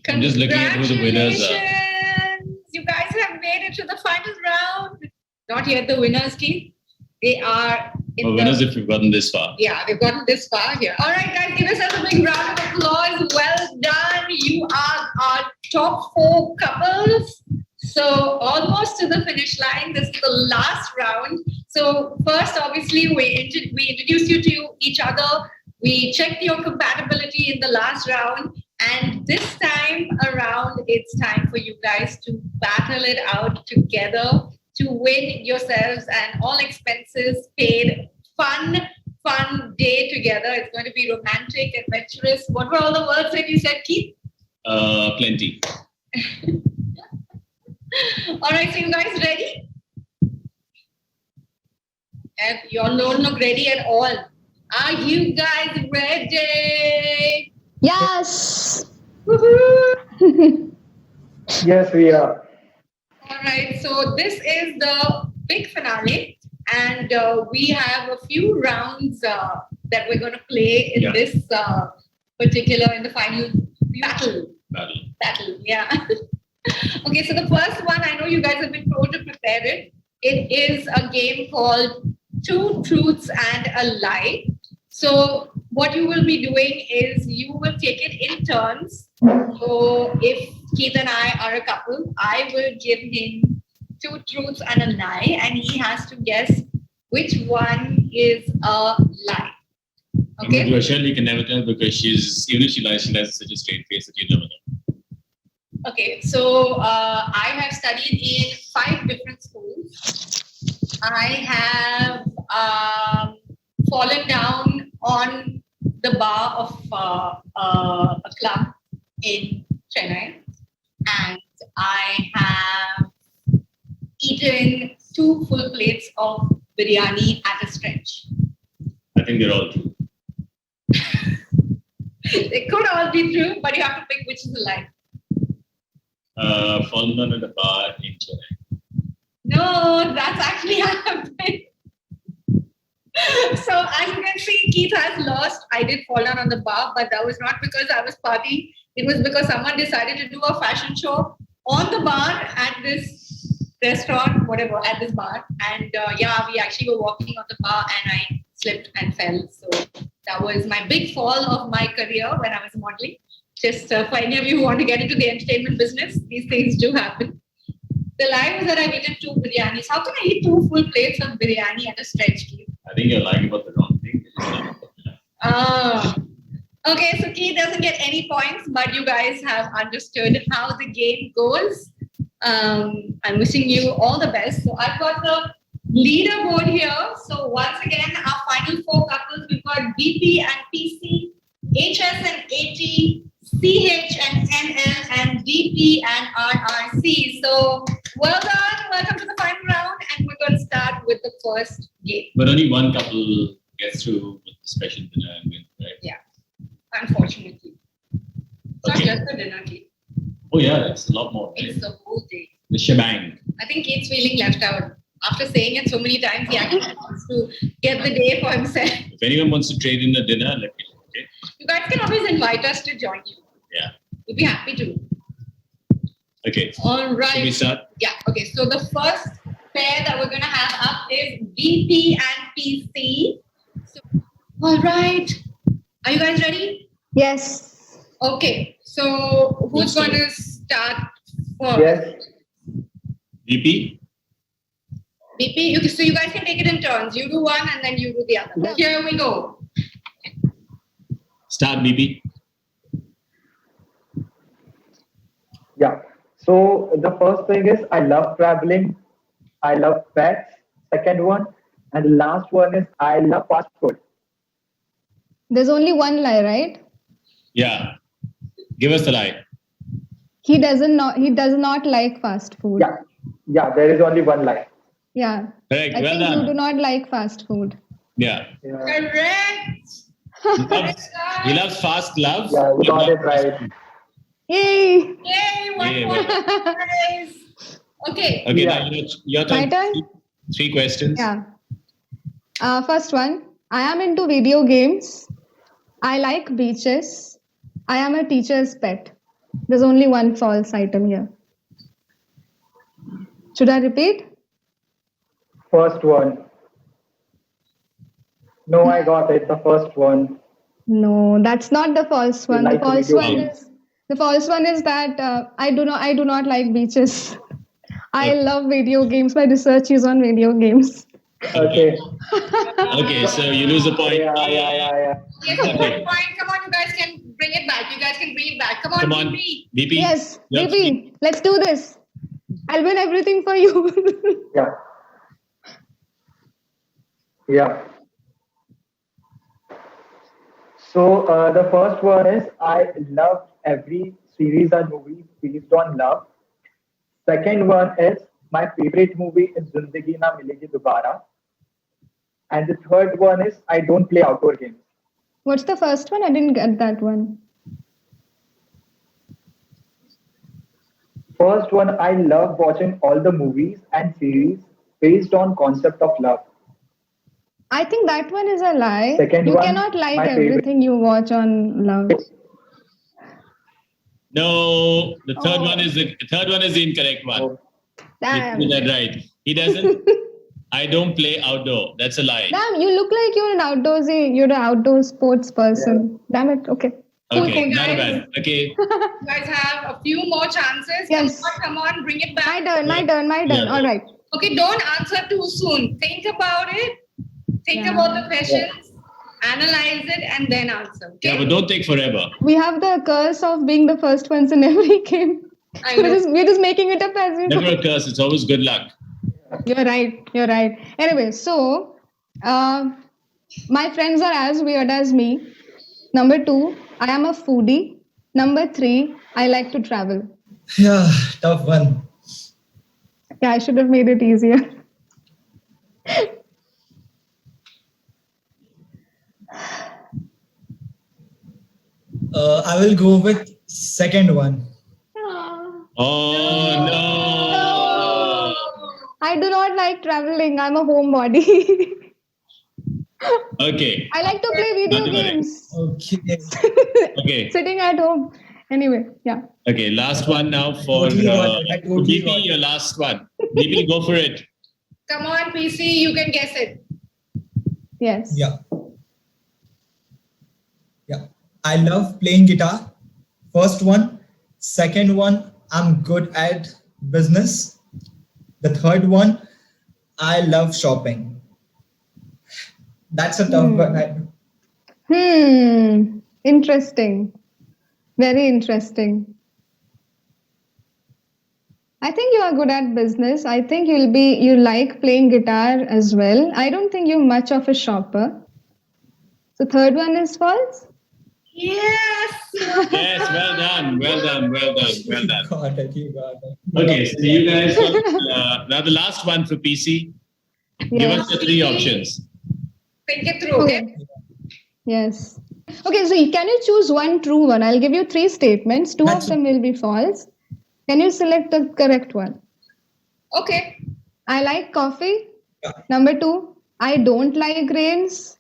I'm just looking at who the winners are. Congratulations! You guys have made it to the final round. Not yet the winners, Keith. They are Winners if you've gotten this far. Yeah, we've gotten this far here. All right, guys, give yourselves a big round of applause. Well done. You are our top 4 couples. So almost to the finish line. This is the last round. So first, obviously, we introduced you to each other. We checked your compatibility in the last round. And this time around, it's time for you guys to battle it out together to win yourselves and all expenses paid. Fun day together. It's going to be romantic, adventurous. What were all the words that you said, Keith? Plenty. All right, so you guys ready? And you all don't look ready at all. Are you guys ready? Yes. Woohoo! Yes, we are. All right, so this is the big finale, and we have a few rounds that we're going to play in this particular, in the final battle. Yeah. Okay, so the first one, I know you guys have been told to prepare it. It is a game called Two Truths and a Lie. So what you will be doing is you will take it in turns. So if Keith and I are a couple, I will give him 2 truths and a lie, and he has to guess which one is a lie. Okay. But Shirley can never tell because even if she lies such a straight face that you never know. Okay, so I have studied in 5 different schools. I have fallen down on the bar of a club in Chennai, and I have eaten 2 full plates of biryani at a stretch. I think they're all true. They could all be true, but you have to pick which is a lie. Fallen down at a bar in Chennai. No, that's actually happened. So as you can see, Keith has lost. I did fall down on the bar, but that was not because I was partying. It was because someone decided to do a fashion show on the bar at this restaurant, whatever, at this bar. And we actually were walking on the bar and I slipped and fell. So that was my big fall of my career when I was modeling. Just for any of you who want to get into the entertainment business, these things do happen. The lie was that I've eaten 2 biryanis. How can I eat 2 full plates of biryani at a stretch, Keith? I think you're lying about the wrong thing. Okay, so Keith doesn't get any points, but you guys have understood how the game goes. I'm wishing you all the best. So I've got the leaderboard here. So once again, our final 4 couples, we've got BP and PC, HS and AT, CH and NL, and DP and RRC. So well done. Welcome to the final round. And we're going to start with the first game. But only one couple gets through with the special dinner and win, right? Yeah, unfortunately. It's not just the dinner, Keith. Oh yeah, it's a lot more. It's the whole day. The shebang. I think Keith's feeling left out. After saying it so many times, he actually wants to get the day for himself. If anyone wants to trade in a dinner, let me know, okay? You guys can always invite us to join you. Yeah. We'd be happy to. Okay. All right. Should we start? Yeah. Okay. So the first pair that we're going to have up is BP and PC. So, all right. Are you guys ready? Yes. Okay. So who's going to start first? Yes. VP? BP. Okay, so you guys can take it in turns. You do one and then you do the other. Yeah. Here we go. Start, VP. Yeah. So the first thing is I love traveling. I love pets. Second one. And the last one is I love fast food. There's only one lie, right? Yeah. Give us the lie. He does not like fast food. Yeah. Yeah, there is only one lie. Yeah. Correct. I Well think you do done. not like fast food. Yeah. Yeah, Correct. He loves fast gloves. yeah, you got it right. Yay! Yay, one Yay, more well. prize. Okay. Okay, Yeah. now your turn. My turn? 3 questions. Yeah. First one. I am into video games. I like beaches. I am a teacher's pet. There's only one false item here. Should I repeat? First one. No, I got it. The first one. No, that's not the false one. like The false video one games. is that I do not like beaches. I love video games. My research is on video games. Okay. Okay, so you lose a point. Yeah. Yes, one point. Come on, you guys can bring it back. Come on, Come on, BP. BP. Yes, you have to BP, let's do this. I'll win everything for you. Yeah. Yeah. So the first one is I love every series and movie based on love. Second one is my favorite movie is Zindagi Na Milegi Dobara. And the third one is I don't play outdoor games. What's the first one? I didn't get that one. First one, I love watching all the movies and series based on concept of love. I think that one is a lie. Second You one, cannot like my favorite. everything you watch on love. No, the third Oh. one is the incorrect one. Oh, Damn. You did that right. He doesn't. I don't play outdoor. That's a lie. Damn, you look like you're an outdoor sports person. Damn it. Okay. Cool, Okay, cool. not bad. Okay, You guys have a few more chances. Yes. Come on, bring it back. My turn. Yeah. All right. Okay, don't answer too soon. Think about it. Think Yeah. about the questions. Analyze it and then answer. Okay? yeah, but don't take forever. We have the curse of being the first ones in every game. I know. We're just making it up as we Never go. a curse. It's always good luck. You're right. Anyway, so my friends are as weird as me. Number 2, I am a foodie. Number 3, I like to travel. Yeah, tough one. Yeah, I should have made it easier. I will go with second one. Oh no! I do not like traveling. I'm a homebody. Okay, I like to play video Not correct. games. Okay. okay, Sitting at home. Anyway, yeah. okay. Last one now for Totally got it. I totally got DP. it. Your last one. DP, go for it. Come on, PC, you can guess it. Yes. Yeah. Yeah. I love playing guitar. First one. Second one, I'm good at business. The third one, I love shopping. That's a tough one. Interesting. Very interesting. I think you are good at business. I think you like playing guitar as well. I don't think you're much of a shopper. So third one is false? Yes. Yes, well done. You got it. Okay, so you guys got, now the last one for PC. Give Yes. us the 3 options. Think it through, okay? Yes. Okay, so can you choose one true one? I'll give you 3 statements. 2 of That's- them will be false. Can you select the correct one? Okay. I like coffee. Yeah. Number 2, I don't like rains.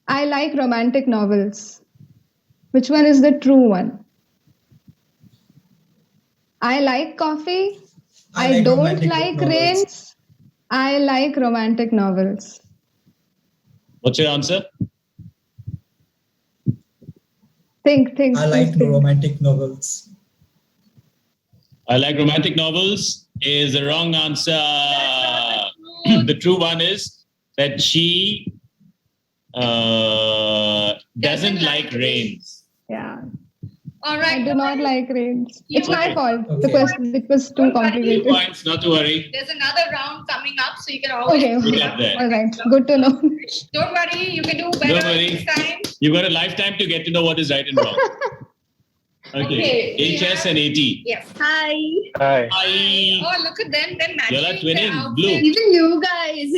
I like romantic novels. Which one is the true one? I like coffee. I don't romantic like novels. rains. I like romantic novels. What's your answer? Think. I like think. romantic novels. I like romantic novels is the wrong answer. The true one is that she doesn't like rains. Yeah. All I right. do not like rains. It's my Okay. fault. The Okay. question it was too Don't worry. 2 complicated. points, not to worry. There's another round coming up, so you can always. Okay. Good luck there. All right. Good to know. Don't worry, you can do better Don't worry. next time. You've got a lifetime to get to know what is right and wrong. Okay, Okay, we HS have- and AT. Yes. Hi. Hi. Hi. Oh, look at them. They're matching. You're like their twinning, outfits. blue. Even you guys.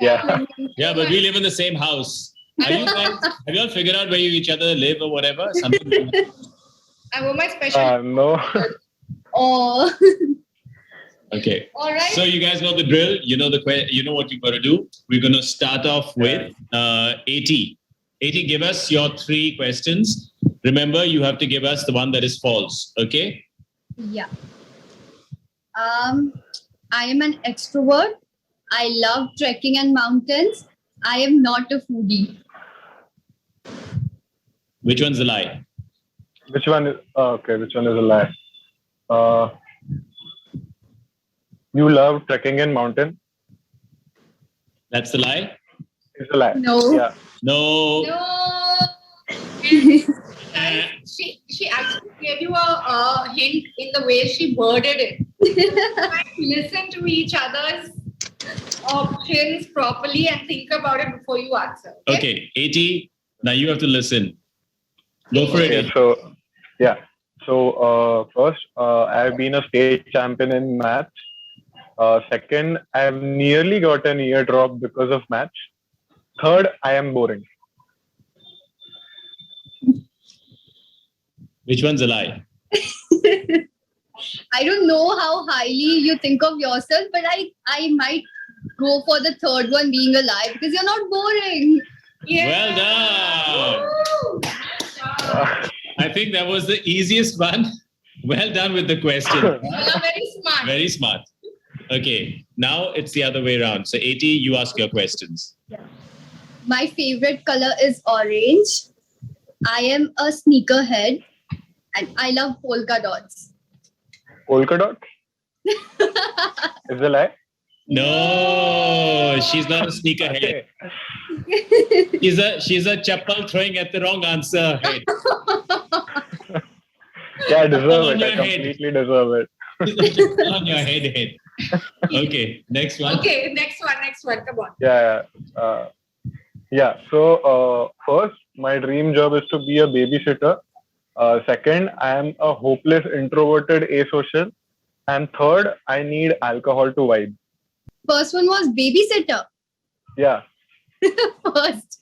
Yeah. Yeah, but we live in the same house. Are you guys, have you all figured out where you each other live or whatever? Something. I wore my special. No. Oh. Okay. All right. So you guys know the drill. You know you know what you've got to do. We're going to start off with AT. AT, give us your 3 questions. Remember, you have to give us the one that is false. Okay? Yeah. I am an extrovert. I love trekking and mountains. I am not a foodie. Which one's the lie? Which one is okay? Which one is a lie? You love trekking and mountain. That's the lie? It's a lie. No. Yeah. No. No. She actually gave you a hint in the way she worded it. Listen to each other's options properly and think about it before you answer. Okay, 80. Now you have to listen. Go for Okay, it. so yeah. So first, I've been a state champion in maths. Second, I've nearly got an ear drop because of maths. Third, I am boring. Which one's a lie? I don't know how highly you think of yourself, but I might go for the third one being a lie because you're not boring. Well done. Woo! I think that was the easiest one. Well done with the question. You are very smart. Very smart. Okay, now it's the other way around. So 80, you ask your questions. My favorite color is orange. I am a sneakerhead and I love polka dots. Polka dot? Is a lie? No, she's not a sneakerhead. Okay. She's a chappal throwing at the wrong answer. Head. Yeah, I deserve On it. your I head. completely deserve it. On your head. Okay, next one. Okay, next one. Come on. Yeah. So first, my dream job is to be a babysitter. Second, I am a hopeless, introverted, asocial. And third, I need alcohol to vibe. First one was babysitter. Yeah. First.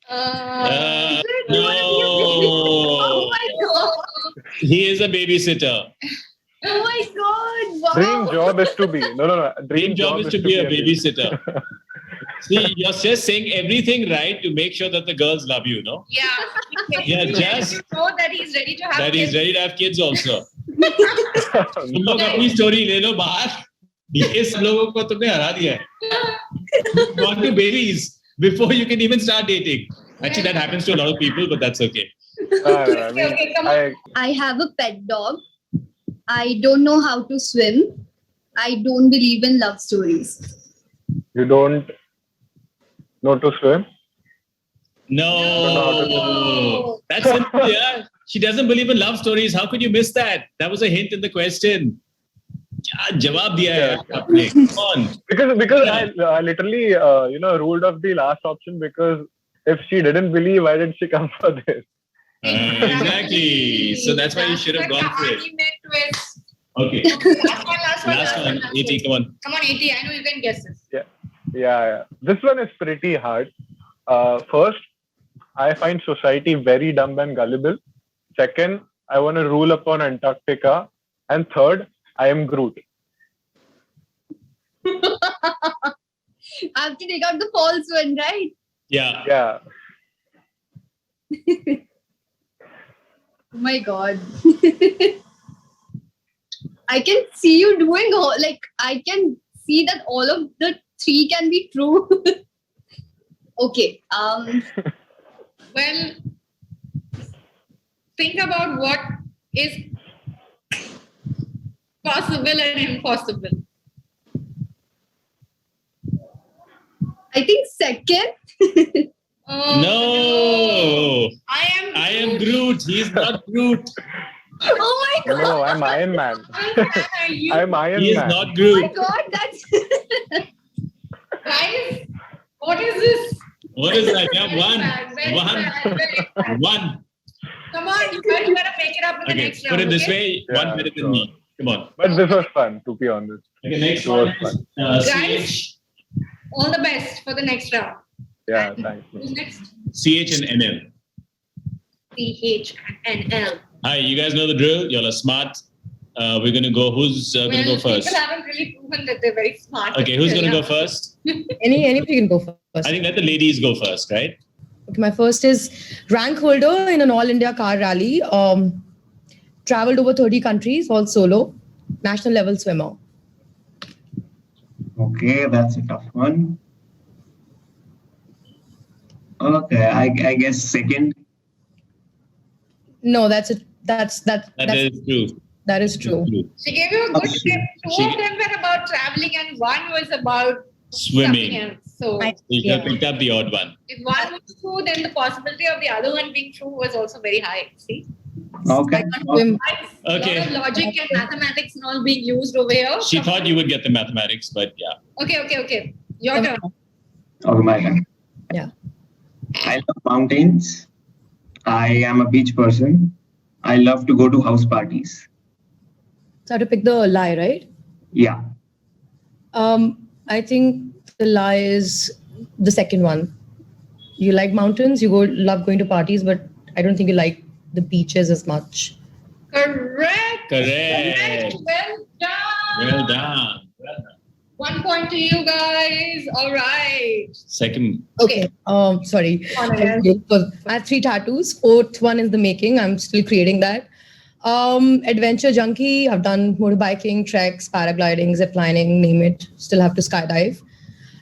No, Oh my god. he is a babysitter. Oh my god. Wow. Dream job is to be. No. Dream job is to be a babysitter. See, you're just saying everything right to make sure that the girls love you, no? Yeah. Yeah, You just know that he's ready to have that he's kids. ready to have kids also. तुम लोग अपनी story ले लो बाहर. ये सब लोगों को तुमने हरा दिया है. Want to babies before you can even start dating. Actually, that happens to a lot of people, but that's okay. Okay, come on. I have a pet dog. I don't know how to swim. I don't believe in love stories. You don't know to swim? No, that's simple. Yeah, she doesn't believe in love stories. How could you miss that? That was a hint in the question. क्या जवाब दिया है आपने? Come on. Because I literally ruled off the last option because if she didn't believe, why did she come for this? Exactly. So that's why you should have gone for it. Kahani mein twist. Okay. Last one. 80, come on. Come on, 80. I know you can guess this. Yeah. This one is pretty hard. First, I find society very dumb and gullible. Second, I want to rule upon Antarctica. And third, I am Groot. I have to take out the false one, right? Yeah. Yeah. Oh my god. I can see you doing I can see that all of the three can be true. Okay. Well, think about what is possible and impossible. I think second. Oh, No. I am Groot. He's not Groot. Oh my god. No, I'm Iron Man. You I'm Iron He is Man. not Oh my Groot. god, that's guys, what is this? What is that? Yeah, Very bad, very bad. one. Come on, you guys gotta make it up in the Okay, next round. put it this okay? way. Yeah, One better sure. than me. Come on. But this was fun, to be honest. Okay, next It was one. fun. Guys. CH, All the best for the next round. Yeah, thanks. Who's next? CH and NL. CH and L. Hi, you guys know the drill. Y'all are smart. We're gonna go. Who's gonna go first? People haven't really proven that they're very smart. Okay, who's gonna Yeah. go first? Anybody can go first. I think let the ladies go first, right? Okay, my first is rank holder in an all India car rally. Traveled over 30 countries, all solo. National level swimmer. Okay, that's a tough one. Okay, I guess second. No, that's it. That's That is true. That is true. She gave you a good tip. Two of them were about traveling and one was about something Swimming. else. So You should have picked up the odd one. if one was true, then the possibility of the other one being true was also very high. See? Okay. I can't swim. A Okay. lot of logic and mathematics and all being used over here. She thought you would get the mathematics, but yeah. Okay. Your turn. Okay, my turn. Yeah. I love mountains. I am a beach person. I love to go to house parties. So I have to pick the lie, right? Yeah. I think the lie is the second one. You like mountains, you love going to parties, but I don't think you like the beaches as much. Correct. Correct. Well done. Well done. 1 point to you guys. All right. Second. Okay. Sorry. I have 3 tattoos. 4th one is the making. I'm still creating that. Adventure junkie. I've done motorbiking, treks, paragliding, ziplining, name it. Still have to skydive.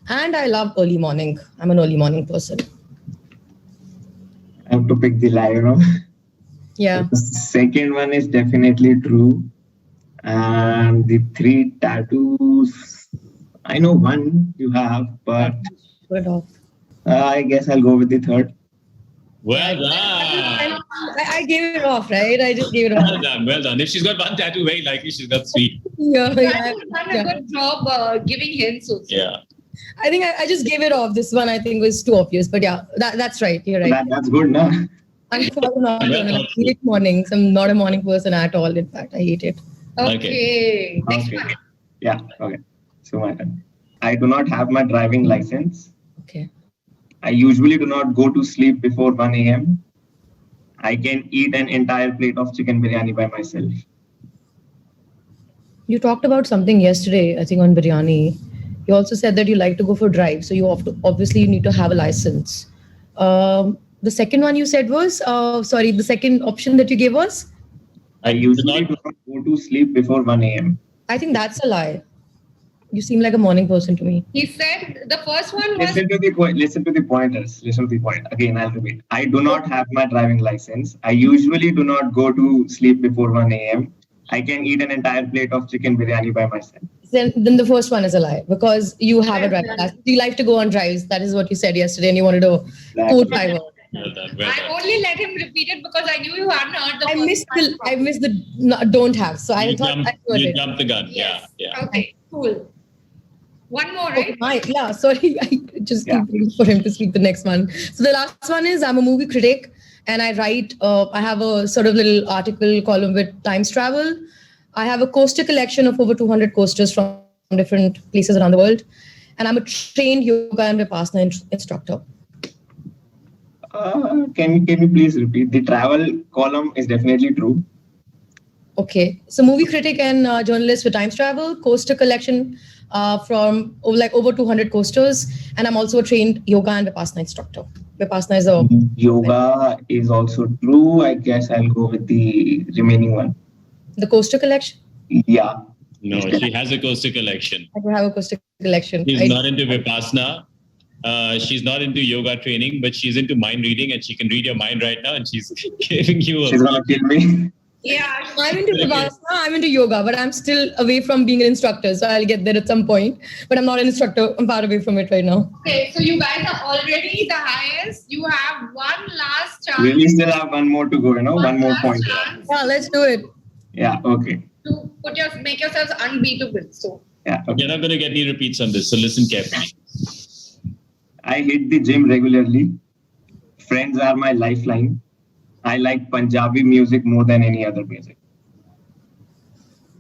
And I love early morning. I'm an early morning person. I have to pick the lie, you know. Yeah. The second one is definitely true. And the 3 tattoos, I know one you have, but Put it off. I guess I'll go with the third. Well done. I gave it off, right? I just gave it off. Well done. Well done. If she's got 1 tattoo, very likely she's got 3. Yeah, You yeah, guys have done a good job giving hints also. Yeah. I think I just gave it off. This one I think was too obvious, but yeah, that's right. You're right. That's good, no? I'm probably not. I hate mornings. I'm not a morning person at all. In fact, I hate it. Okay. Next Okay. one. Yeah, okay. So my turn. I do not have my driving license. Okay. I usually do not go to sleep before 1 a.m. I can eat an entire plate of chicken biryani by myself. You talked about something yesterday, I think, on biryani. You also said that you like to go for drives, so you obviously need to have a license. The second one you said was, the second option that you gave was? I usually do not go to sleep before 1 a.m. I think that's a lie. You seem like a morning person to me. He said the first one was Listen to the pointers. Listen to the point. Again, I'll repeat. I do not have my driving license. I usually do not go to sleep before 1 a.m. I can eat an entire plate of chicken biryani by myself. Then the first one is a lie because you have a driving license. You like to go on drives. That is what you said yesterday, and you wanted a co-driver. Well done. Well I done. only let him repeat it because I knew you hadn't heard the I first missed the don't have. So I thought I heard You it. jumped the gun. Yes. Yeah. Okay, cool. One more, Okay, right? yeah, sorry. I just keep waiting for him to speak the next one. So the last one is I'm a movie critic and I write, I have a sort of little article column with Times Travel. I have a coaster collection of over 200 coasters from different places around the world. And I'm a trained yoga and Vipassana instructor. Can you please repeat? The travel column is definitely true. Okay. So movie critic and journalist for Times Travel, coaster collection from over 200 coasters. And I'm also a trained yoga and Vipassana instructor. Vipassana is a... Yoga is also true. I guess I'll go with the remaining one. The coaster collection? Yeah. No, she has a coaster collection. I do have a coaster collection. She's not into Vipassana. She's not into yoga training, but she's into mind reading and she can read your mind right now and she's giving you She's gonna kill me. Yeah. I'm into Vipassana, I'm into yoga, but I'm still away from being an instructor. So I'll get there at some point. But I'm not an instructor. I'm far away from it right now. Okay, so you guys are already the highest. You have one last chance. We still have one more to go, one more last point. chance Yeah, let's do it. Yeah, okay. to make yourselves unbeatable. So Yeah, okay. You're not going to get any repeats on this, so listen carefully. I hit the gym regularly. Friends are my lifeline. I like Punjabi music more than any other music.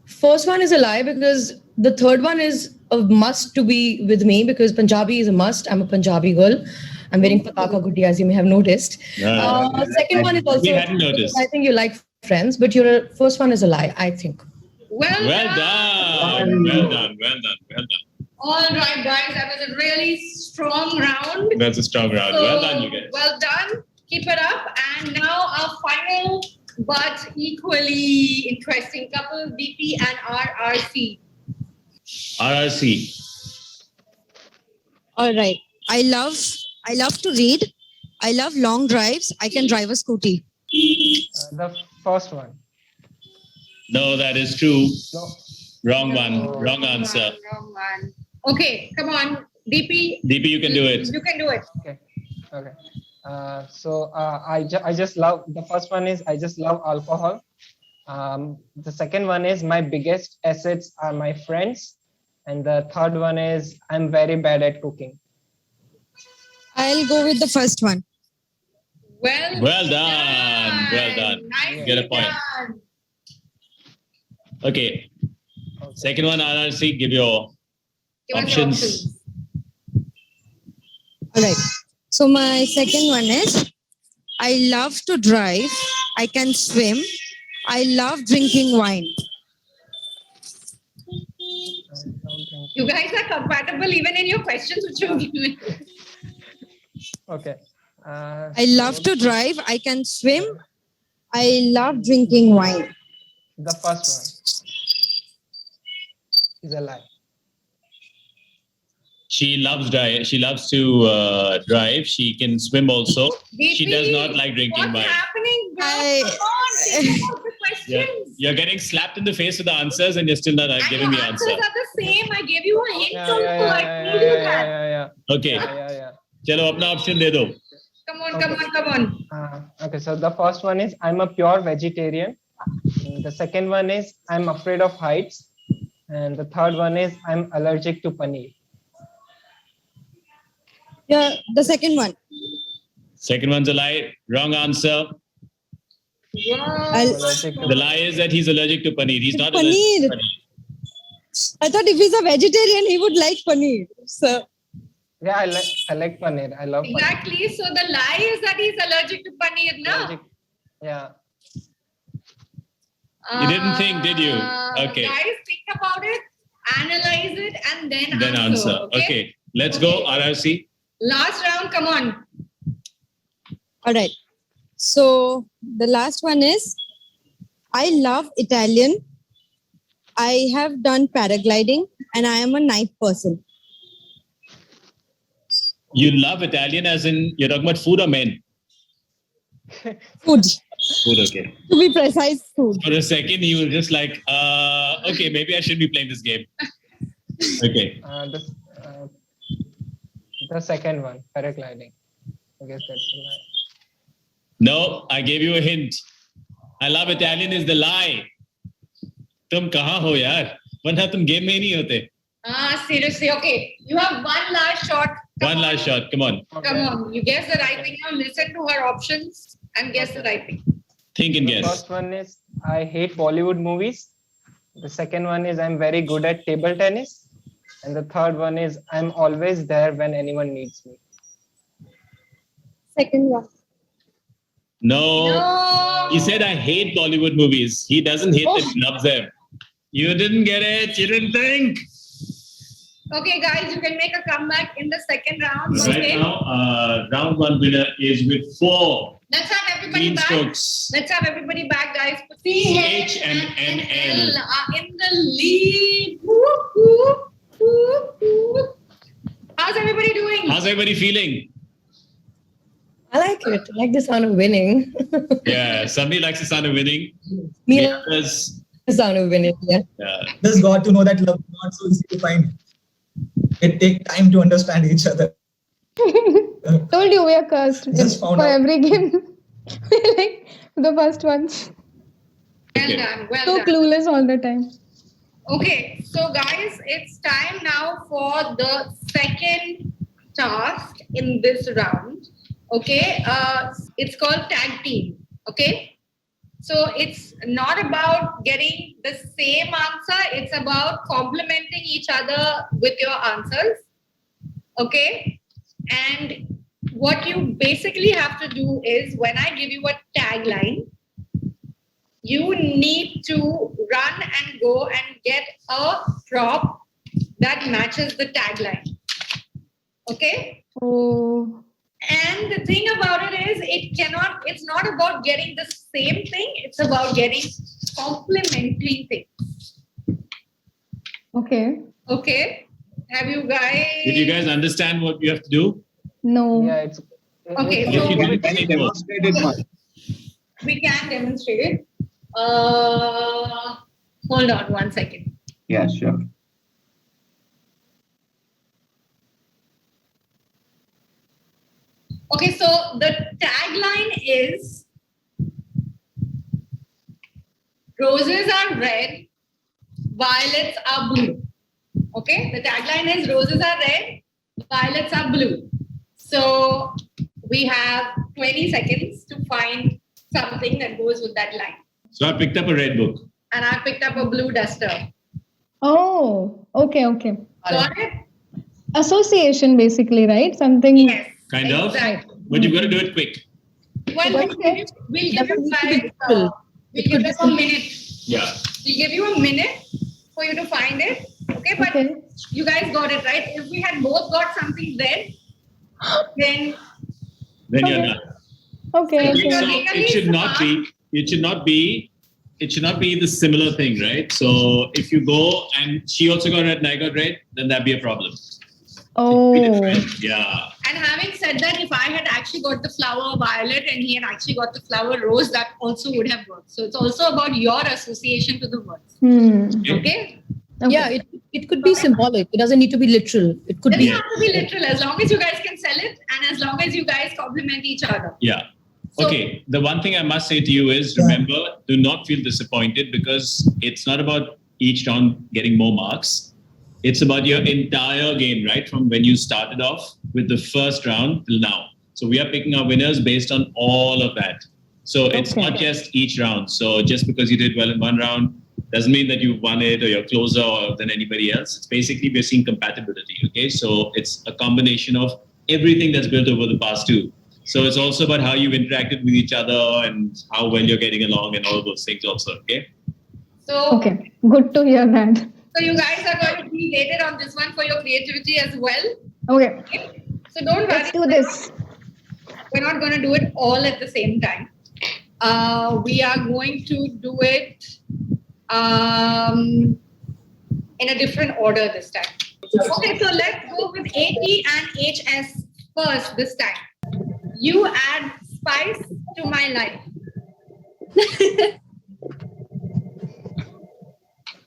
First one is a lie because the third one is a must to be with me because Punjabi is a must. I'm a Punjabi girl. I'm wearing pataka guddi, as you may have noticed. Second one is also, We hadn't noticed. I think you like Friends, but your first one is a lie, I think. well Well done. Well done. Well done. Well done. All right, guys, that was a really strong round. That's a strong round. So, Well done, you guys. Well done. Keep it up. And now our final but equally interesting couple, DP and RRC. RRC. All right. I love to read. I love long drives. I can drive a scooty. The first one. No, that is true. No. Wrong one. Wrong Wrong answer. one, wrong one. Okay, come on, DP. DP, you can do it. You can do it. Okay. Okay. I just love, the first one is I just love alcohol. The second one is my biggest assets are my friends. And the third one is I'm very bad at cooking. I'll go with the first one. Well Well done. Well done. Nicely Get a point. done. Okay. Second one, RRC, give your Give us the options. All right. So my second one is I love to drive. I can swim. I love drinking wine. You guys are compatible even in your questions which you've given. Okay. I love to drive. I can swim. I love drinking wine. The first one is a lie. She loves drive. She loves to drive. She can swim also. She DP, does not like drinking what's wine. happening, bro? I- Come on, think about the questions. You're getting slapped in the face with the answers and you're still not And giving your the answers answer. are the same. I gave you a hint Yeah, also. yeah, I yeah, told you yeah, that. yeah. Okay. Yeah. Chalo, apna option de do. Come on. Okay, so the first one is I'm a pure vegetarian. And the second one is I'm afraid of heights. And the third one is I'm allergic to paneer. Yeah, the second one. Second one's a lie. Wrong answer. I'll- Allergic to The lie is that he's allergic to paneer. He's not allergic Paneer. to paneer. I thought if he's a vegetarian, he would like paneer. So Yeah, I like paneer. I love paneer. Exactly. So the lie is that he's allergic to paneer now. Allergic- Yeah. You didn't think, did you? Okay. Guys, think about it, analyze it, and then, Then answer. Okay. Let's go, RRC. Last round, come on. all right. So the last one is I love Italian. I have done paragliding and I am a night person. You love Italian as in you're talking about food or men? Food. Food, okay. To be precise, food. For a second, you were just like, okay, maybe I shouldn't be playing this game. Okay. The second one, paragliding. I guess that's a lie. No, I gave you a hint. I love Italian is the lie. तुम कहाँ हो यार? वरना तुम game में ही नहीं होते. Seriously. Okay. You have one last shot. One last shot. Come on. Come on. You guess the right thing now. Listen to her options and guess the right thing. Think and The guess. first one is I hate Bollywood movies. The second one is I'm very good at table tennis. And the third one is I'm always there when anyone needs me. Second one. No. He said I hate Bollywood movies. He doesn't hate them. He loves them. You didn't get it. You didn't think. Okay, guys, you can make a comeback in the second round. Right Okay. now, round one winner is with 4 Let's have everybody clean back. strokes. Let's have everybody back, guys. CH and NL. are in the lead. Whoop, whoop, whoop, whoop. How's everybody doing? How's everybody feeling? I like it. I like the sound of winning. Yeah, somebody likes the sound of winning. Me, The others, the sound of winning. Yeah. Just got to know that love is not so easy to find. It takes time to understand each other. Told you we are cursed Just found for out. every game. We're like the first ones. Well Okay. done. Well So done. clueless all the time. Okay, so guys, it's time now for the second task in this round. Okay, it's called tag team. Okay, so it's not about getting the same answer, it's about complementing each other with your answers. Okay, and what you basically have to do is when I give you a tagline, you need to run and go and get a prop that matches the tagline. Okay? Oh, And the thing about it is, it's not about getting the same thing, it's about getting complementary things. okay. Okay? Have you guys? Did you guys understand what you have to do? No. Yeah, it's Okay, If so you didn't, Can you say no. demonstrate it once? we can demonstrate it. Hold on 1 second. Yeah, sure. Okay, so the tagline is roses are red, violets are blue. Okay, the tagline is roses are red, violets are blue. So we have 20 seconds to find something that goes with that line. So I picked up a red book. And I picked up a blue duster. Oh, okay, okay. Got it? Association, basically, right? Something. Yes. Kind of. Exactly. But you've got to do it quick. Well, we'll give you guys, we'll give you a minute. Yeah. We'll give you a minute for you to find it. Okay, but Okay. you guys got it right. If we had both got something red, then Then you're Okay. done. Okay, So- okay. So it should not be. It should not be. It should not be the similar thing, right? So if you go and she also got red and I got red, then that'd be a problem. Oh, Yeah. and having said that, if I had actually got the flower violet and he had actually got the flower rose, that also would have worked. So it's also about your association to the words. hmm. Okay? Okay. Yeah, it could be symbolic. It doesn't need to be literal. It could Doesn't be. have to be literal as long as you guys can sell it and as long as you guys compliment each other. Yeah. So- Okay. The one thing I must say to you is remember, do not feel disappointed because it's not about each round getting more marks. It's about your entire game, right? From when you started off with the first round till now. So we are picking our winners based on all of that. So it's Okay. not just each round. So just because you did well in one round doesn't mean that you won it or you're closer or than anybody else. It's basically we're seeing compatibility. Okay. So it's a combination of everything that's built over the past two. So it's also about how you've interacted with each other and how well you're getting along and all those things also. Okay. So, Okay, good to hear that. so you guys are going to be rated on this one for your creativity as well. Okay, Okay? So don't let's worry. do this. We're not going to do it all at the same time. We are going to do it in a different order this time. Okay, so let's go with AT and HS first this time. You add spice to my life.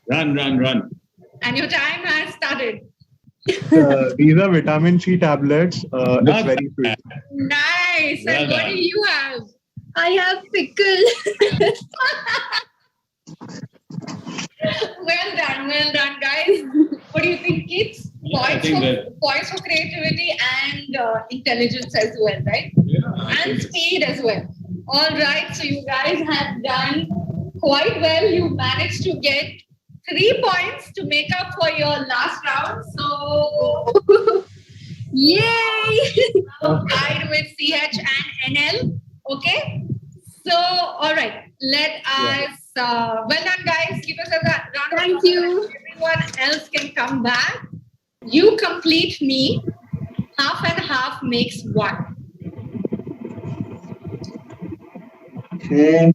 Run, run, run. And your time has started. These are vitamin C tablets. Not It's very sweet. Nice. Well And what done. do you have? I have pickle. Well done, guys. What do you think, kids? Yeah, I think that- Points for creativity and intelligence as well, right? Yeah. I And think speed as well. All right, so you guys have done quite well. You managed to get 3 points to make up for your last round. So, Yay! tied with CH and NL. Okay. So, all right. Let us. Well done, guys. Give us a round of Thank applause. you. Everyone else can come back. You complete me. Half and half makes one. Okay.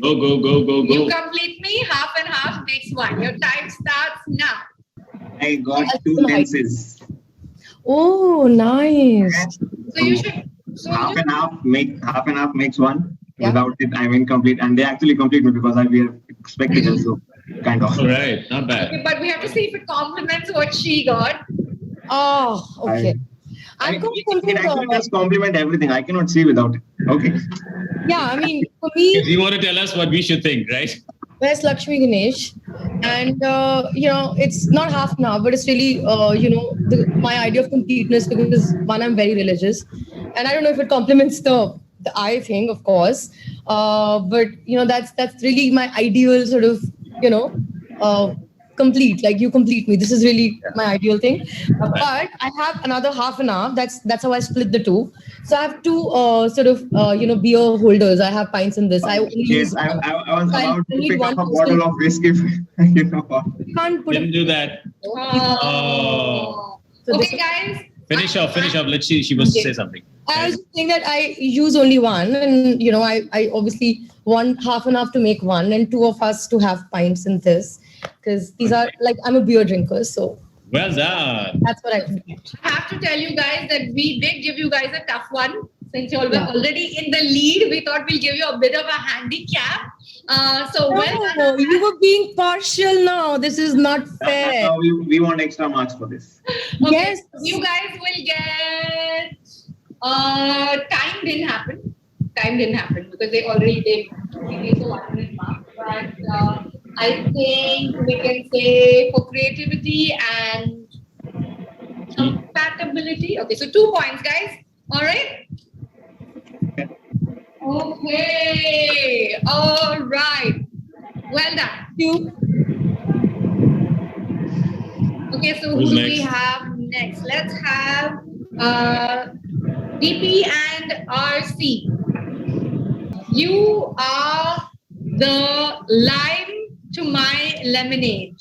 Go, go, go, go, You go. complete me. Half and half makes one. Your time starts now. I got 2 lenses. Oh, nice. So you should. So Half you and half makes one. Yeah. Without it, I'm incomplete. And they actually complete me because I wear spectacles, so kind of. All right. Not bad. okay, but we have to see if it complements what she got. Oh, okay. I, I'm going it actually does complement everything. I cannot see without it. Okay. Yeah, I mean, for me, You want to tell us what we should think, right? where's Lakshmi Ganesh? And, it's not half an hour, but it's really, my idea of completeness because one, I'm very religious. And I don't know if it complements the eye thing, of course. But, that's really my ideal sort of, complete. Like you complete me. This is really my ideal thing. But I have another half an hour. That's how I split the two. So I have two beer holders. I have pints in this. I only Yes, use I one. was So I about to need pick one up a person. bottle of whiskey. You know what? You can't put Didn't do that. Oh. So Okay, this- guys. Finish off. Let's see. She wants to say something. I was just saying that I use only one, and I obviously want half an hour to make one, and two of us to have pints in this, because these are like I'm a beer drinker, so Well done. that's what I think. I have to tell you guys that we did give you guys a tough one. Since you all were already in the lead, we thought we'll give you a bit of a handicap. So Oh, you were being partial now. This is not fair. So we want extra marks for this. okay, Yes. you guys will get time didn't happen. Time didn't happen because they already did the 1 minute mark. But I think we can say for creativity and compatibility. Okay, so 2 points, guys. All right. Okay. All right. Well done. You. Okay, so Who's who do we next? have next? Let's have DP and RC. You are the lime to my lemonade.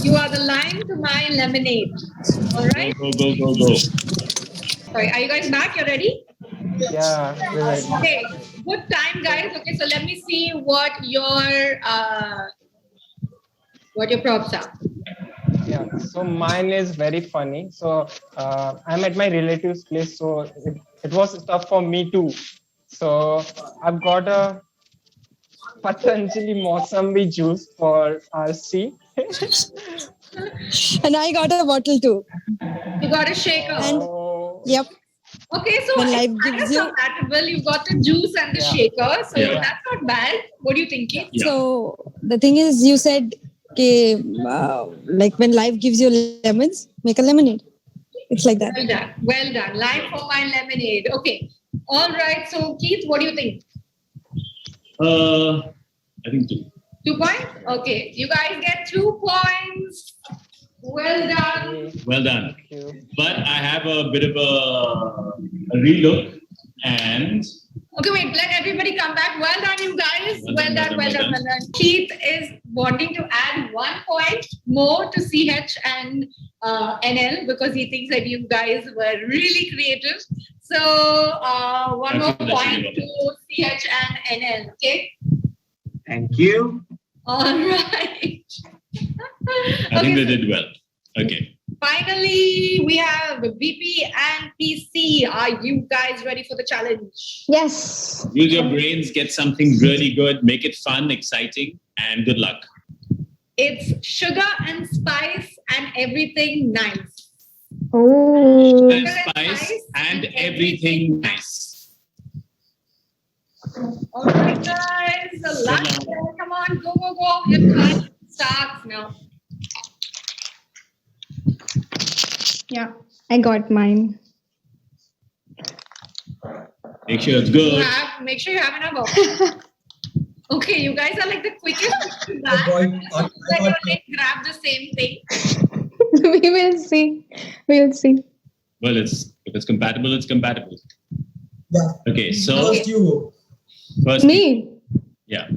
You are the lime to my lemonade. All right. Go. Sorry, are you guys back? You ready? Yeah, we're ready. Okay. Good time, guys. Okay, so let me see what your props are. Yeah, so mine is very funny. So I'm at my relative's place, so it was tough for me too. So I've got a Patanjali Mossambi juice for RC. And I got a bottle too. You got a shaker. And Oh, yep. Okay, so When it's life kind gives of you- compatible. You've got the juice and the shaker, so Yeah. that's not bad. What do you think? Keith? Yeah. So the thing is, you said, like when life gives you lemons, make a lemonade. It's like that. Well done. Well done. Lime for my lemonade. Okay. All right. So Keith, what do you think? I think 2. 2 points? Okay. You guys get 2 points. Well done. Well done. thank you. But I have a bit of a relook, and Okay, wait. Let everybody come back. Well done, you guys. Well Well done, done. well Well done, done. Well done. Keith is wanting to add 1 point more to CH and NL because he thinks that you guys were really creative. So one more That's point really to CH and NL. Okay. Thank you. All right. I think they so did well. Okay. finally, we have BP and PC. Are you guys ready for the challenge? Yes. Use your brains, get something really good, make it fun, exciting, and good luck. It's sugar and spice and everything nice. Oh. And spice and everything nice. All right, guys. The last one. Come on, go. Your time starts now. Yeah, I got mine. Make sure it's You good. make sure you have enough options. Okay, you guys are like the quickest to that. Like you're like grab the same thing. We will see. We'll see. Well, if it's compatible, it's compatible. Yeah. Okay, so First you. first, Me. yeah.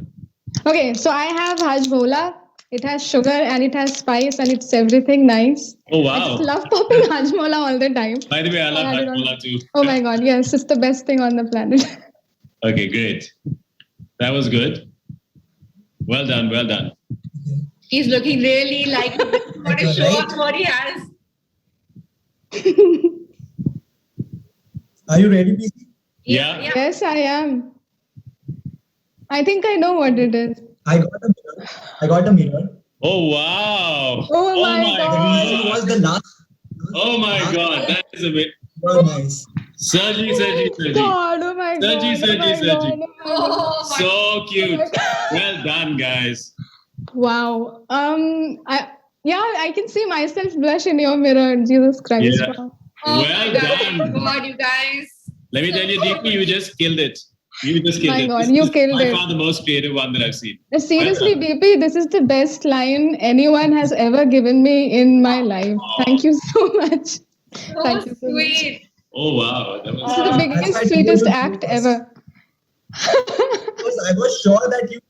Okay, so I have Hajmola. It has sugar and it has spice and it's everything nice. Oh I just wow! love popping Hajmola all the time. By the way, I love I don't know. Hajmola too. Oh my god, yes, it's the best thing on the planet. Okay, great. That was good. Well done. Well done. He's looking really like he want to show off what he has. Are you ready, PC? Yeah. Yes, I am. I think I know what it is. I got a mirror. Oh wow! Oh my The God. reason was the last. Oh my God! That is a bit. Very nice. Sergi. God, oh my God. Sergi, oh my Sergi. God, oh my God. Oh my So cute. Well done, guys. Wow. I can see myself blush in your mirror. Jesus Christ. Yeah. Wow. Oh Well my God. done. God, you guys. Let me tell you, DP, you just killed it. You just killed My it. God, This you is killed by it. far the most creative one that I've seen. Seriously, BP, this is the best line anyone has ever given me in my life. Thank you so much. So Thank you so much. sweet. Oh wow, that This was is the That's why I biggest, told sweetest you act first. ever. Because I was sure that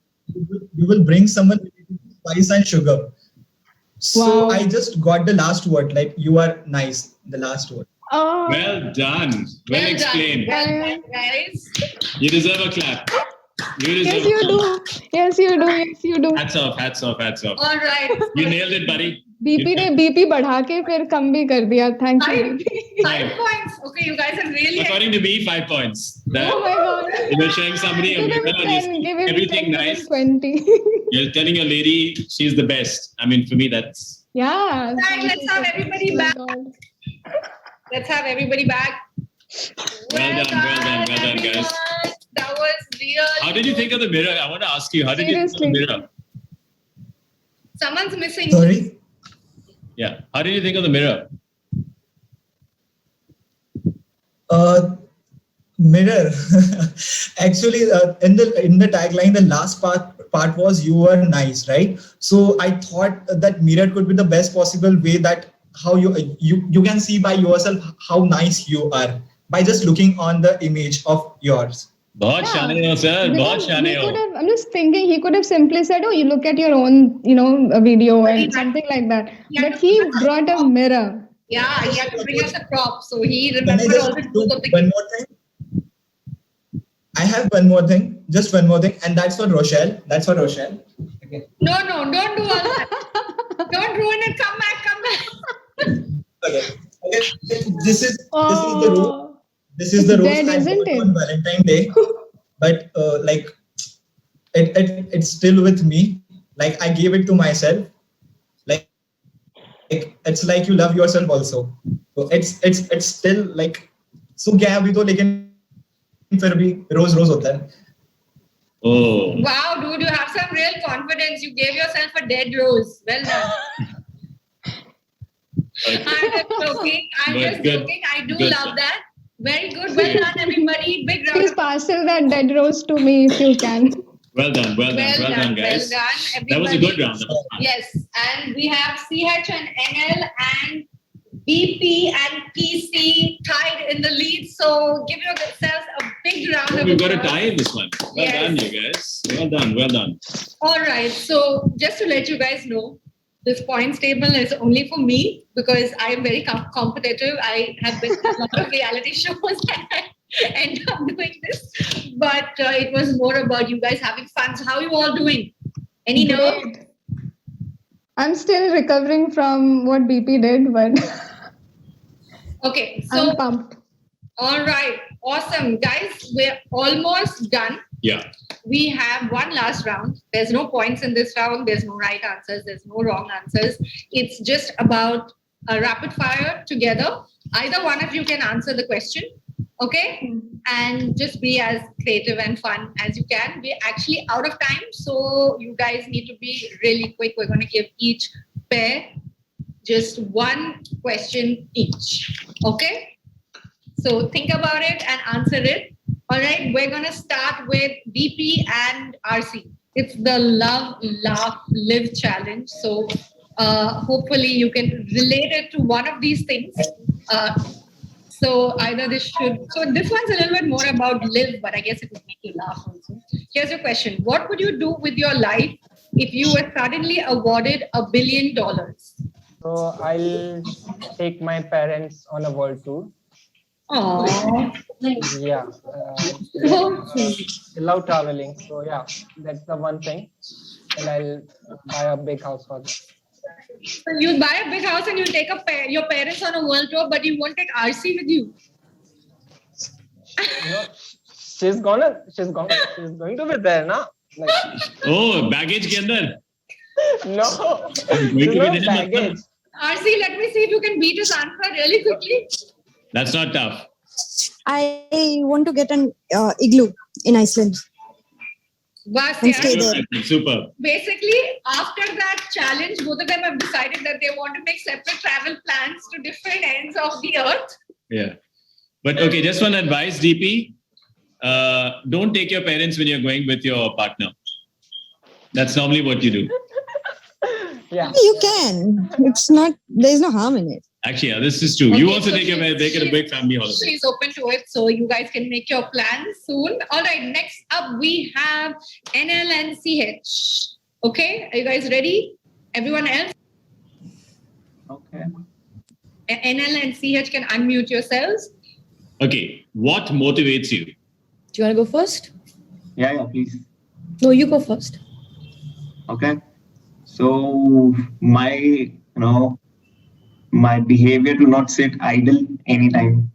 you will bring someone with spice and sugar. So Wow. I just got the last word, like you are nice, the last word. Oh, well done. Well explained. Well done, guys. You deserve a clap. You deserve yes, a you clap. do. Yes, you do. Yes, you do. Hats off, hats off, hats off. All right. You nailed it, buddy. BP ने BP बढ़ा के फिर कम भी कर दिया. Thank you, Five, BP. 5 points. Okay, you guys are really. According to me, 5 points. That, Oh my God. you're showing somebody a Give him mirror and you 10. see Give him everything 10. Give nice. him 20. You're telling your lady she's the best. I mean, for me, that's Yeah. Right, let's have everybody Oh my back. God. Let's have everybody back. well done, guys. everyone. That was real. How did you think of the mirror? I want to ask you, how did you think of the Seriously. mirror? Someone's missing. Sorry? Yeah. How did you think of the mirror? Mirror. Actually, in the tagline, the last part was you were nice, right? So I thought that mirror could be the best possible way that how you can see by yourself how nice you are by just looking on the image of yours. बहुत शाने हो sir, बहुत Because शाने he हो. could have, I'm just thinking he could have simply said, "Oh, you look at your own, a video But he and had- something like that." he had But to he bring us a brought a prop. mirror. Yeah, he had to bring us a prop. So he Can I remembered all just the do rules of the one game. more thing? I have one more thing, just one more thing, and that's for Rochelle. That's for Rochelle. Okay. No, don't do all that. Don't ruin it. Come back. Okay. This is the rule. Oh, This is the It's rose dead, I isn't got it? on Valentine's Day, but like it's still with me. Like I gave it to myself. Like it's like you love yourself also. So it's still like so क्या अभी तो लेकिन फिर भी रोज होता है. Oh. Wow, dude, you have some real confidence. You gave yourself a dead rose. Well done. Okay. I'm just joking. Good. I do Good, love sir. that. Very good. Well done, everybody. Big round please of parcel that dead rose to me if you can. Well done, guys. Well done, That was a everybody. good round. That was fun. Yes, and we have CH and NL and BP and PC tied in the lead. So give yourselves a big round of We've got a applause. tie in this one. Well Yes. done, you guys. Well done. All right. So just to let you guys know, this points table is only for me because I am very competitive. I have been in a lot of reality shows and I end up doing this. But it was more about you guys having fun. So how are you all doing? Any nerves? Great. I'm still recovering from what BP did, but Okay. So I'm pumped. all right. Awesome. Guys, we're almost done. Yeah. We have one last round. There's no points in this round. There's no right answers. There's no wrong answers. It's just about a rapid fire together. Either one of you can answer the question, okay? And just be as creative and fun as you can. We're actually out of time, so you guys need to be really quick. We're going to give each pair just one question each, okay? So think about it and answer it. All right, we're going to start with BP and RC. It's the Love, Laugh, Live challenge. So hopefully you can relate it to one of these things. So either this one's a little bit more about live, but I guess it would make you laugh also. Here's your question. What would you do with your life if you were suddenly awarded $1 billion? So I'll take my parents on a world tour. Aww. Yeah. I love traveling. So yeah, that's the one thing. And I'll buy a big house for them. So you buy a big house and you take your parents on a world tour, but you won't take RC with you. You know, she's going to be there, na? Like, Oh, baggage के अंदर. no, Going to no be there, baggage. RC, let me see if you can beat his answer really quickly. That's not tough. I want to get an igloo in Iceland. Bas, And yeah. stay there. Super. Basically, after that challenge, both of them have decided that they want to make separate travel plans to different ends of the earth. Yeah. But okay, just one advice, DP. don't take your parents when you're going with your partner. That's normally what you do. Yeah. You can. It's not. There's no harm in it. Actually, yeah, this is true. You Okay, also so take a big family holiday. She's open to it, so you guys can make your plans soon. All right, next up we have NL and CH. Okay, are you guys ready? Everyone else? Okay. NL and CH can unmute yourselves. Okay, what motivates you? Do you want to go first? Yeah, please. No, you go first. Okay. So my behavior to not sit idle anytime.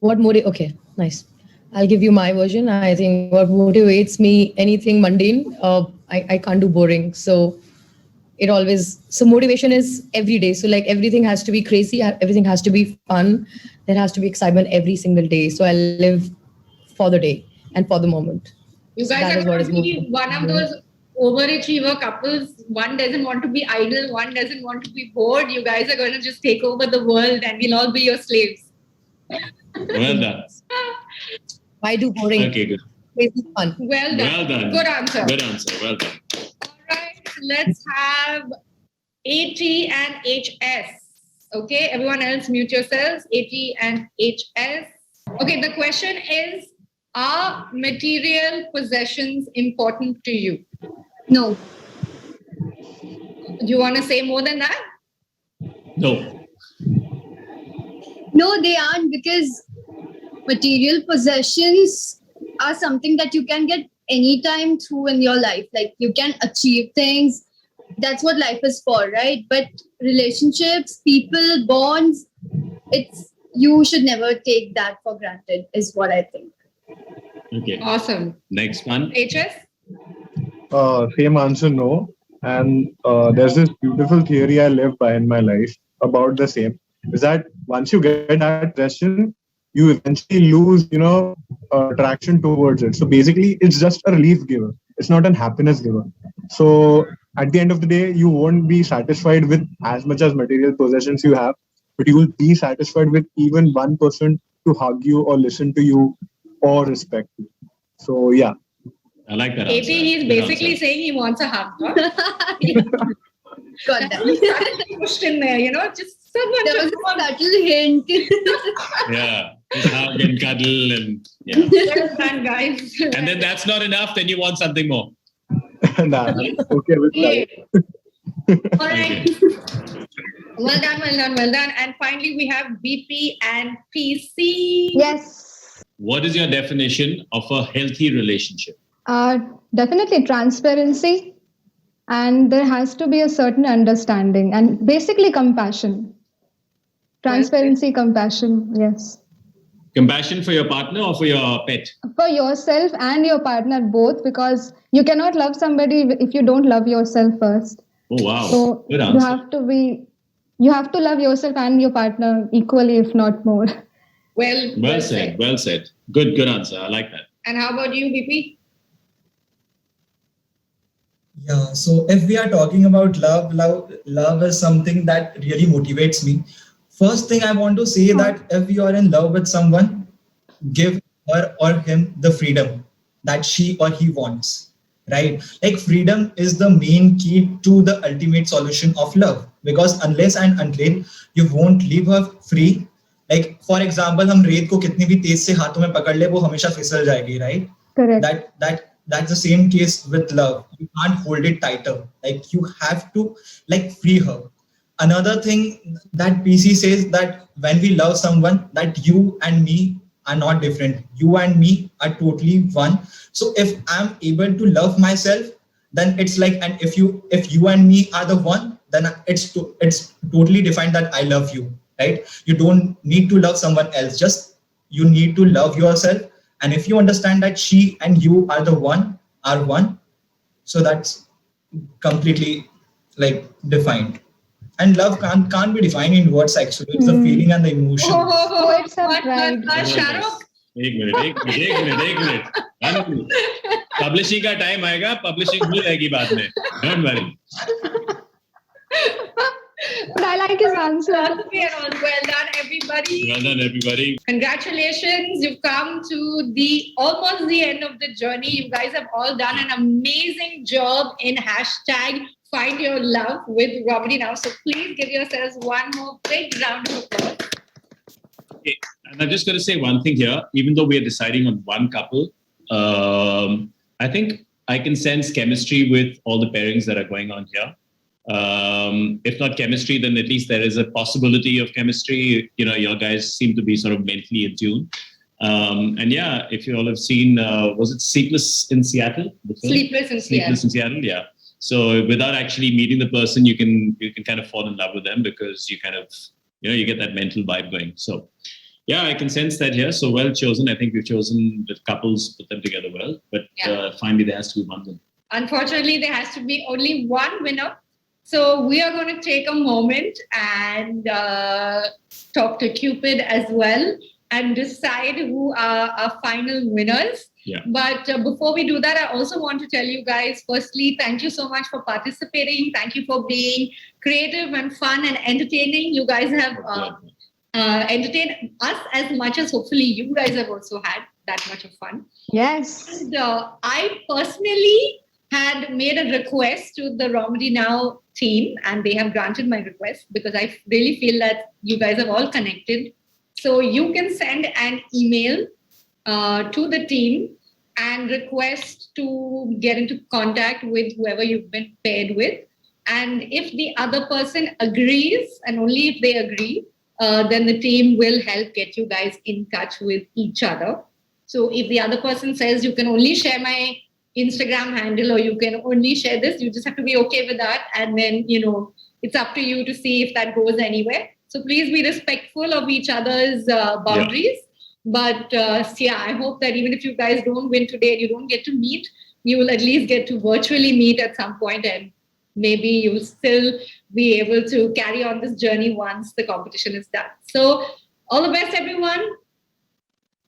Okay, nice. I'll give you my version. I think what motivates me, anything mundane, I can't do boring. So motivation is every day. So like everything has to be crazy, everything has to be fun. There has to be excitement every single day. So I live for the day and for the moment. You So guys that are is what going is to be motivating. one of those overachiever couples. One doesn't want to be idle, one doesn't want to be bored. You guys are going to just take over the world and we'll all be your slaves. Well done. Why do boring? Okay, good. Crazy fun. Well done. Well done. Good answer. Good answer. Well done. All right, let's have AT and HS. Okay, everyone else mute yourselves. AT and HS. Okay, the question is, are material possessions important to you? No. Do you want to say more than that? No. No, they aren't, because material possessions are something that you can get anytime through in your life. Like you can achieve things. That's what life is for, right? But relationships, people, bonds, you should never take that for granted, is what I think. Okay. Awesome. Next one. HS? Same answer, no. And there's this beautiful theory I live by in my life about the same. Is that once you get that possession, you eventually lose, attraction towards it. So basically, it's just a relief giver. It's not an happiness giver. So at the end of the day, you won't be satisfied with as much as material possessions you have, but you will be satisfied with even one person to hug you or listen to you or respect you. So yeah. I like that AT, answer. he's Good basically answer. saying he wants a hug. Huh? Got that. Pushed in there, just someone. There was a subtle hint. Yeah. Just hug and cuddle and yeah. Well done, guys. And then that's not enough, then you want something more. Nah, okay with that. All right. Well done, well done, well done. And finally, we have BP and PC. Yes. What is your definition of a healthy relationship? Definitely transparency, and there has to be a certain understanding and basically compassion. Transparency, compassion, yes. Compassion for your partner or for your pet? For yourself and your partner both, because you cannot love somebody if you don't love yourself first. Oh, wow. So Good you answer. have to love yourself and your partner equally, if not more. Well said. Well said. Good answer. I like that. And how about you, BP? Yeah, so if we are talking about love is something that really motivates me. First thing I want to say that if you are in love with someone, give her or him the freedom that she or he wants, right? Like freedom is the main key to the ultimate solution of love, because unless and until you won't leave her free, like for example, हम रेत को कितनी भी तेज से हाथों में पकड़ ले वो हमेशा फिसल जाएगी, right? Correct. That's the same case with love. You can't hold it tighter. Like you have to free her. Another thing that PC says that when we love someone, that you and me are not different. You and me are totally one. So if I'm able to love myself, then it's like, and if you and me are the one, then it's totally defined that I love you, right? You don't need to love someone else. Just you need to love yourself. And if you understand that she and you are one, so that's completely defined. And love can't be defined in words actually. It's the feeling and the emotion. Oh, it's a pride. Shahrukh? एक minute publishing का time आएगा, publishing हो जाएगी बाद में, don't worry. But I like his answer. Well done, everybody. Well done, everybody. Congratulations, you've come to almost the end of the journey. You guys have all done an amazing job in hashtag Find Your Love with Romedy Now. So please give yourselves one more big round of applause. Okay. And I'm just going to say one thing here. Even though we are deciding on one couple, I think I can sense chemistry with all the pairings that are going on here. If not chemistry, then at least there is a possibility of chemistry. You know, your guys seem to be sort of mentally in tune. And yeah, if you all have seen, was it Sleepless in Seattle? Sleepless in Seattle, yeah. So without actually meeting the person, you can kind of fall in love with them because you kind of, you get that mental vibe going. So yeah, I can sense that here. So well chosen. I think we've chosen the couples, put them together well. But finally, there has to be one winner. Unfortunately, there has to be only one winner. So we are going to take a moment and talk to Cupid as well and decide who are our final winners. Yeah. But before we do that, I also want to tell you guys, firstly, thank you so much for participating. Thank you for being creative and fun and entertaining. You guys have entertained us as much as hopefully you guys have also had that much of fun. Yes. And I personally had made a request to the Romedy Now team, and they have granted my request because I really feel that you guys have all connected. So you can send an email to the team and request to get into contact with whoever you've been paired with. And if the other person agrees, and only if they agree, then the team will help get you guys in touch with each other. So if the other person says you can only share my Instagram handle or you can only share this, you just have to be okay with that. And then, it's up to you to see if that goes anywhere. So please be respectful of each other's boundaries. Yeah. But I hope that even if you guys don't win today and you don't get to meet, you will at least get to virtually meet at some point, and maybe you'll still be able to carry on this journey once the competition is done. So all the best, everyone.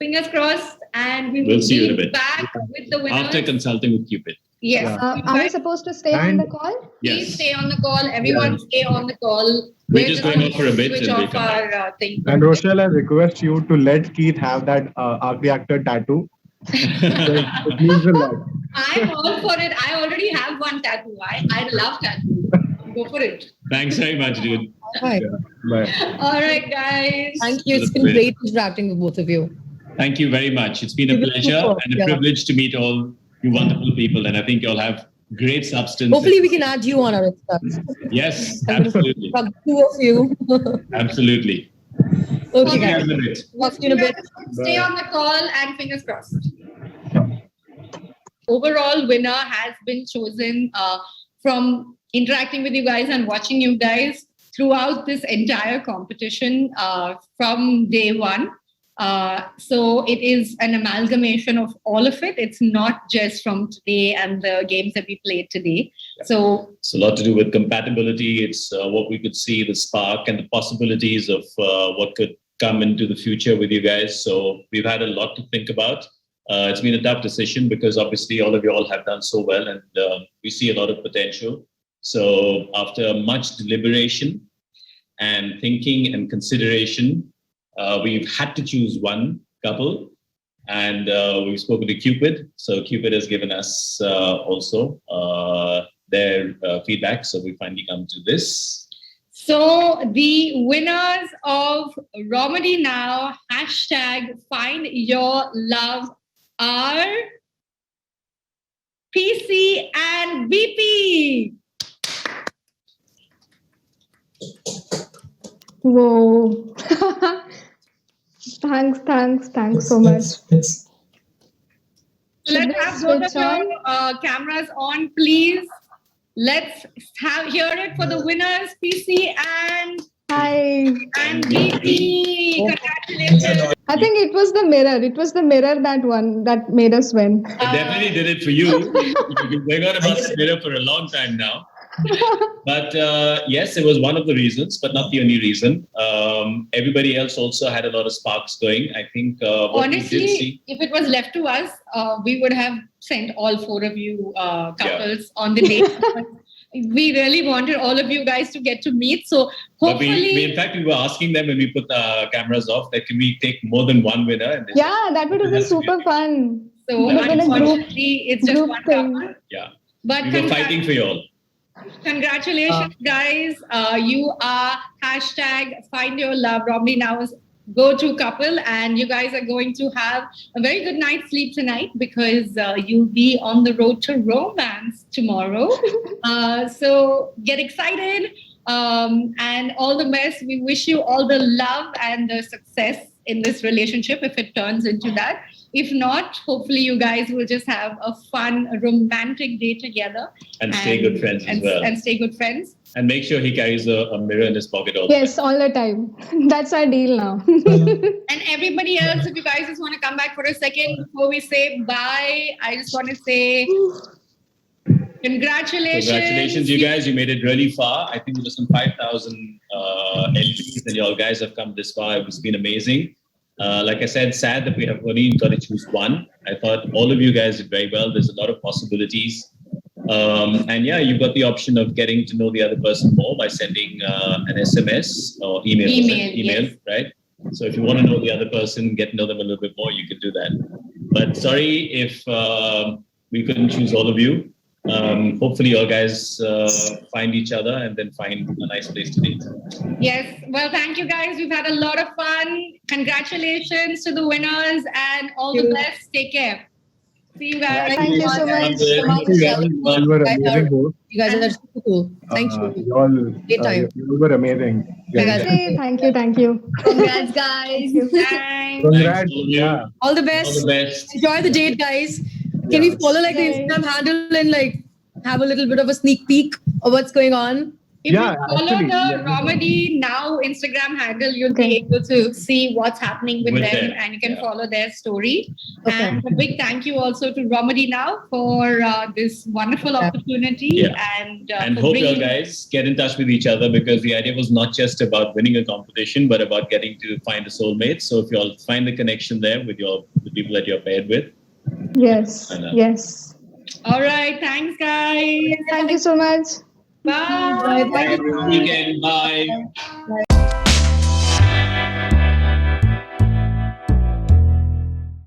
Fingers crossed, and we'll see you in a bit. Back with the winners. After consulting with Cupid. Yes. Are we supposed to stay on the call? Please Yes. stay on the call. Everyone stay on the call. We're just going off for a bit switch and we'll off come back. our thing. And Rochelle, I request you to let Keith have that arc reactor tattoo. It means a lot. I'm all for it. I already have one tattoo. I love tattoos. Go for it. Thanks very much, dude. Bye. Bye. All right, guys. Thank you. It's been great interacting with both of you. Thank you very much. It's been a pleasure and a privilege to meet all you wonderful people. And I think you'll have great substance. Hopefully, we can add you on our stuff. Yes, absolutely. Two of you. Absolutely. Okay, guys. Talk to you in a bit. Stay on the call and fingers crossed. Overall winner has been chosen from interacting with you guys and watching you guys throughout this entire competition from day one. So it is an amalgamation of all of it. It's not just from today and the games that we played today. So it's a lot to do with compatibility. It's what we could see, the spark and the possibilities of what could come into the future with you guys. So we've had a lot to think about. It's been a tough decision because obviously all of you all have done so well and we see a lot of potential. So after much deliberation and thinking and consideration, we've had to choose one couple, and we've spoken to Cupid. So Cupid has given us also their feedback. So we finally come to this. So the winners of Romedy Now hashtag Find Your Love are PC and BP. Whoa. Thanks so much. Let's have both of your cameras on, please. Let's hear it for the winners, PC and BP. Congratulations. I think it was the mirror. It was the mirror that made us win. It definitely did it for you. You've been going on about the mirror for a long time now. But yes, it was one of the reasons, but not the only reason. Everybody else also had a lot of sparks going. I think honestly, if it was left to us, we would have sent all four of you couples on the date. we really wanted all of you guys to get to meet. So But we hopefully, in fact, we were asking them when we put the cameras off that can we take more than one winner? And they said, Yeah, that would have been super fun. so But in a group- unfortunately, it's just group one thing. couple. yeah, But we were fighting for you all. congratulations, guys. You are hashtag find your love. Romney now is go-to couple, and you guys are going to have a very good night's sleep tonight because you'll be on the road to romance tomorrow. So get excited, and all the best. We wish you all the love and the success in this relationship if it turns into that. If not, hopefully you guys will just have a fun, romantic day together. And stay good friends as well. And stay good friends. And make sure he carries a mirror in his pocket all the Yes, all the time. That's our deal now. And everybody else, if you guys just want to come back for a second before we say bye, I just want to say congratulations. Congratulations, you guys. You made it really far. I think there was some 5,000 entries and you all guys have come this far. It's been amazing. Like I said, sad that we have only got to choose one. I thought all of you guys did very well. There's a lot of possibilities. And yeah, you've got the option of getting to know the other person more by sending an SMS or email. Email, yes. Right? So if you want to know the other person, get to know them a little bit more, you can do that. But sorry if we couldn't choose all of you. Hopefully you all guys find each other and then find a nice place to date. Yes. Well, thank you guys. We've had a lot of fun. Congratulations to the winners and all the best. Take care. See you guys. Thank you so much. Thank you everyone. You were amazing host. You guys are super cool. Thank you. You all, Great time. you were amazing. Bye, guys. Hey, thank you, thank you. Congrats, guys. Thanks. Congrats. All of you. Yeah. All the All best. the best. Enjoy the date, guys. Can we follow like the Instagram handle and like have a little bit of a sneak peek of what's going on? If Yeah, you follow actually, the yeah. Romedy Now Instagram handle, you'll Okay. be able to see what's happening with With them, them, and you can yeah. follow their story. Okay. And a big thank you also to Romedy Now for this wonderful opportunity. Yeah. And, And for hope you all bringing- guys get in touch with each other because the idea was not just about winning a competition, but about getting to find a soulmate. So if you all find the connection there with the people that you're paired with, Yes, I know. yes. All right. Thanks, guys. Thank you so much. Bye. weekend, bye. Bye.